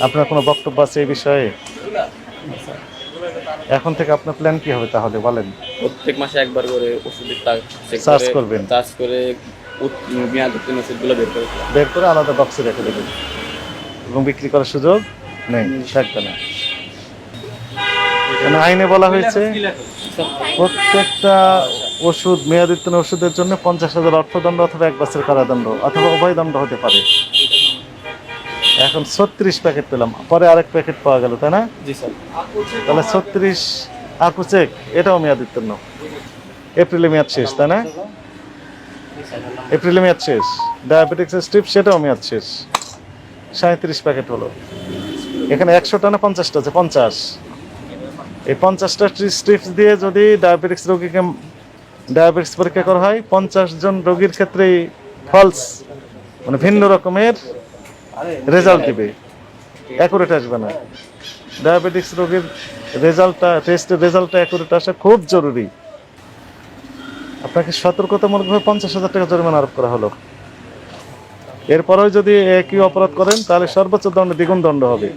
আপনার কোনো বক্তব্য আছে এই বিষয়ে? এখন থেকে আপনার প্ল্যান কি হবে তাহলে বলেন? প্রত্যেক মাসে একবার করে ওষুধের সার্চ করবেন, চার্জ করে মেয়াদোত্তীর্ণ ওষুধগুলো বের করে আলাদা বক্সে রেখে দেবেন এবং বিক্রি করার সুযোগ নেই, থাকবে না। এখানে আইনে বলা হয়েছে প্রত্যেকটা ওষুধ, মেয়াদোত্তীর্ণ ওষুধের জন্য 50,000 অর্থদণ্ড অথবা 1 বছর কারাদণ্ড অথবা উভয় দণ্ড হতে পারে। এখন 36 প্যাকেট পেলাম, পরে আরেক প্যাকেট পাওয়া গেল, তাই না? জি স্যার। তাহলে 36 আকুচেক, এটাও মেয়াদোত্তীর্ণ, এপ্রিলে মেয়াদ শেষ, তাই না? এপ্রিলে মেয়াদ শেষ। ডায়াবেটিক্স স্ট্রিপ, সেটাও মেয়াদ শেষ। 37 প্যাকেট হলো। এখানে 100টা না 50টা আছে? 50। এই 50টা স্ট্রিপস দিয়ে যদি ডায়াবেটিক্স রোগীকে ডায়াবেটিক্স পরীক্ষা করা হয়, 50 জন রোগীর ক্ষেত্রেই ফলস, মানে ভিন্ন রকমের রেজাল্ট দিবে, অ্যাকুরেট আসবে না। ডায়াবেটিক্স রোগীর রেজাল্টটা, টেস্টের রেজাল্টটা অ্যাকুরেট আসা খুব জরুরি। আপনাকে সতর্কতামূলকভাবে 50,000 টাকা জরিমানা আরোপ করা হলো। এরপরেও যদি একই অপরাধ করেন তাহলে সর্বোচ্চ দণ্ড দ্বিগুণ দণ্ড হবে।